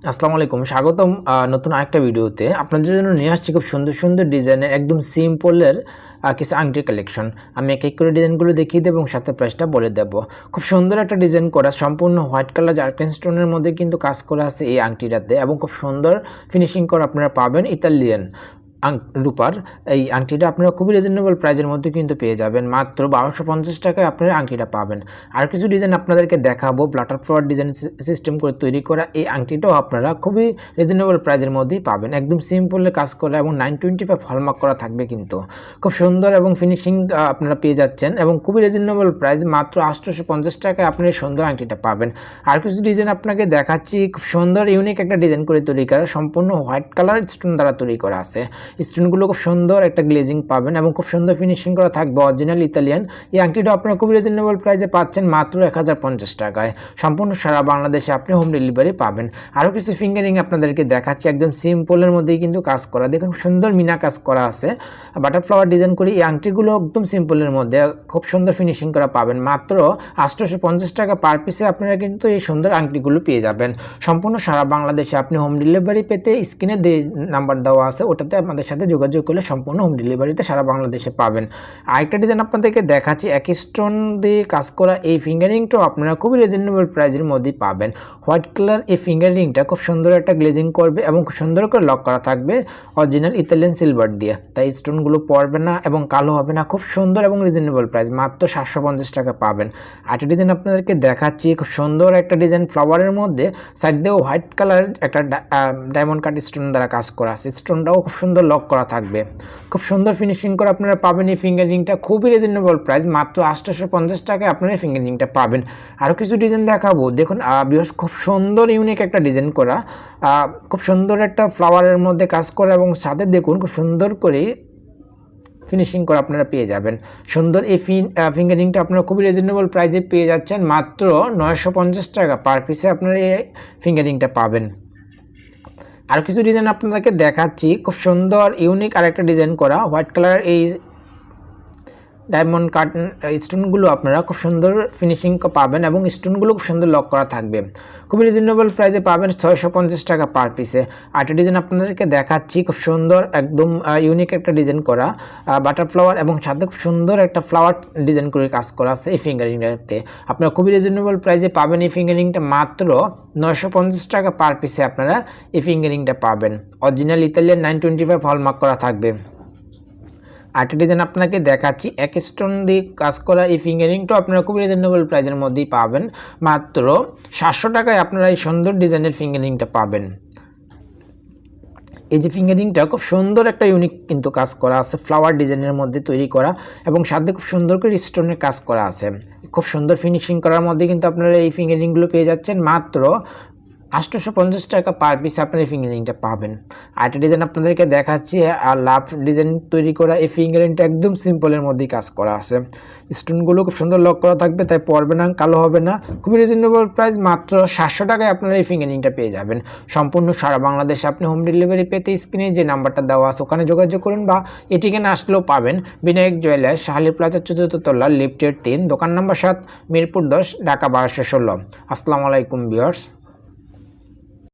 আসসালামু আলাইকুম, স্বাগতম নতুন আরেকটা ভিডিওতে। আপনাদের জন্য নিয়ে আসছি খুব সুন্দর সুন্দর ডিজাইনের একদম সিম্পলের কিছু আংটির কালেকশন। আমি এক এক করে ডিজাইনগুলো দেখিয়ে দেবো এবং সাথে প্রাইসটা বলে দেবো। খুব সুন্দর একটা ডিজাইন করা, সম্পূর্ণ হোয়াইট কালার জার্কান স্টোনের মধ্যে কিন্তু কাজ করা আছে এই আংটিটাতে, এবং খুব সুন্দর ফিনিশিং করা আপনারা পাবেন। ইতালিয়ান রূপার এই আংটিটা আপনারা খুবই রিজনেবল প্রাইজের মধ্যে কিন্তু পেয়ে যাবেন। মাত্র 1250 টাকায় আপনারা আংটিটা পাবেন। আর কিছু ডিজাইন আপনাদেরকে দেখাবো, বাটারফ্লাওয়ার ডিজাইন সিস্টেম করে তৈরি করা এই আংটিটাও আপনারা খুবই রিজনেবল প্রাইজের মধ্যেই পাবেন। একদম সিম্পলে কাজ করা এবং 925 হলমার্ক করা থাকবে, কিন্তু খুব সুন্দর এবং ফিনিশিং আপনারা পেয়ে যাচ্ছেন এবং খুবই রিজনেবল প্রাইস। মাত্র 850 টাকায় আপনি এই সুন্দর আংটিটা পাবেন। আর কিছু ডিজাইন আপনাকে দেখাচ্ছি, খুব সুন্দর ইউনিক একটা ডিজাইন করে তৈরি করা, সম্পূর্ণ হোয়াইট কালার স্টোন দ্বারা তৈরি করা আছে। স্টোনগুলো খুব সুন্দর একটা গ্লেজিং পাবেন এবং খুব সুন্দর ফিনিশিং করা থাকবে, অরিজিনাল ইতালিয়ান। এই আংটিটা আপনারা খুব রিজনেবল প্রাইসে পাচ্ছেন মাত্র 1050 টাকায়। সম্পূর্ণ সারা বাংলাদেশে আপনি হোম ডেলিভারি পাবেন। আরও কিছু ফিঙ্গারিং আপনাদেরকে দেখাচ্ছি, একদম সিম্পলের মধ্যেই কিন্তু কাজ করা। দেখুন সুন্দর মিনা কাজ করা আছে, বাটারফ্লাওয়ার ডিজাইন করে এই আংটিগুলো একদম সিম্পলের মধ্যে খুব সুন্দর ফিনিশিং করা পাবেন। মাত্র 850 টাকা পার পিসে আপনারা কিন্তু এই সুন্দর আংটিগুলো পেয়ে যাবেন। সম্পূর্ণ সারা বাংলাদেশে আপনি হোম ডেলিভারি পেতে স্ক্রিনে যে নাম্বার দেওয়া আছে ওটাতে আপনাদের সাথে যোগাযোগ করলে সম্পূর্ণ হোম ডেলিভারিতে সারা বাংলাদেশে পাবেন। আরেকটা ডিজাইন আপনাদেরকে দেখাচ্ছি, এক স্টোন দিয়ে কাজ করা এই ফিঙ্গারিংটাও আপনারা খুবই রিজনেবল প্রাইসের মধ্যেই পাবেন। হোয়াইট কালার এই ফিঙ্গারিংটা খুব সুন্দর একটা গ্লেজিং করবে এবং খুব সুন্দর করে লক করা থাকবে অরিজিনাল ইতালিয়ান সিলভার দিয়ে, তাই স্টোনগুলো পড়বে না এবং কালো হবে না। খুব সুন্দর এবং রিজনেবল প্রাইস, মাত্র 750 টাকা পাবেন। আরেকটা ডিজাইন আপনাদেরকে দেখাচ্ছি, খুব সুন্দর একটা ডিজাইন ফ্লাওয়ারের মধ্যে সাইড দিয়েও হোয়াইট কালার একটা ডায়মন্ড কাট স্টোন দ্বারা কাজ করা আছে। স্টোনটাও খুব সুন্দর লক করা থাকবে, খুব সুন্দর ফিনিশিং করে আপনারা পাবেন। এই ফিঙ্গারিংটা খুবই রিজনেবল প্রাইস, মাত্র 850 টাকায় আপনারা এই ফিঙ্গারিংটা পাবেন। আরও কিছু ডিজাইন দেখাবো, দেখুন ভিউয়ার্স খুব সুন্দর ইউনিক একটা ডিজাইন করা, খুব সুন্দর একটা ফ্লাওয়ারের মধ্যে কাজ করা এবং সাথে দেখুন খুব সুন্দর করে ফিনিশিং করে আপনারা পেয়ে যাবেন। সুন্দর এই ফিঙ্গারিংটা আপনারা খুবই রিজনেবল প্রাইসে পেয়ে যাচ্ছেন, মাত্র 950 টাকা পার পিসে আপনারা এই ফিঙ্গারিংটা পাবেন। আর কিছু ডিজাইন আপনাদেরকে দেখাচ্ছি, খুব সুন্দর ইউনিক আরেকটা ডিজাইন করা হোয়াইট কালার এই ডায়মন্ড কাট স্টোনগুলো আপনারা খুব সুন্দর ফিনিশিং পাবেন এবং স্টোনগুলো খুব সুন্দর লক করা থাকবে। খুবই রিজনেবল প্রাইসে পাবেন 650 টাকা পার পিসে। আরেকটা ডিজাইন আপনাদেরকে দেখাচ্ছি, খুব সুন্দর একদম ইউনিক একটা ডিজাইন করা বাটারফ্লাওয়ার এবং সাথে খুব সুন্দর একটা ফ্লাওয়ার ডিজাইন করে কাজ করা আছে এই ফিঙ্গারিংটাতে। আপনারা খুবই রিজনেবল প্রাইসে পাবেন এই ফিঙ্গারিংটা, মাত্র 950 টাকা পার পিসে আপনারা এই ফিঙ্গারিংটা পাবেন। অরিজিনাল ইতালিয়ান 925 হলমার্ক করা থাকবে। আরেকটা ডিজাইন আপনাকে দেখাচ্ছি, এক স্টোন দিয়ে কাজ করা এই ফিঙ্গারিংটাও আপনারা খুব রিজনেবল প্রাইসের মধ্যেই পাবেন। মাত্র 700 টাকায় আপনারা এই সুন্দর ডিজাইনের ফিঙ্গারিংটা পাবেন। এই যে ফিঙ্গারিংটা খুব সুন্দর একটা ইউনিক কিন্তু কাজ করা আছে, ফ্লাওয়ার ডিজাইনের মধ্যে তৈরি করা এবং সাথে খুব সুন্দর করে স্টোনের কাজ করা আছে। খুব সুন্দর ফিনিশিং করার মধ্যে কিন্তু আপনারা এই ফিঙ্গারিংগুলো পেয়ে যাচ্ছেন। মাত্র 850 টাকা পার পিস আপনার এই ফিঙ্গারিংটা পাবেন। আরেকটা ডিজাইন আপনাদেরকে দেখাচ্ছি, আর লাভ ডিজাইন তৈরি করা এই ফিঙ্গারিংটা একদম সিম্পলের মধ্যেই কাজ করা আছে। স্টোনগুলো খুব সুন্দর লক করা থাকবে, তাই পড়বে না, কালো হবে না। খুবই রিজনেবল প্রাইস, মাত্র 700 টাকায় আপনারা এই ফিঙ্গারিংটা পেয়ে যাবেন। সম্পূর্ণ সারা বাংলাদেশে আপনি হোম ডেলিভারি পেতে স্ক্রিনে যে নাম্বারটা দেওয়া আছে ওখানে যোগাযোগ করুন, বা এই ঠিকানা আসলেও পাবেন। Vinayak jewellers, Shah Ali plaza 4th তলা, লিফটের 3, দোকান নম্বর 7, মিরপুর 10, ঢাকা 1216। আসসালামু আলাইকুম ভিউয়ার্স।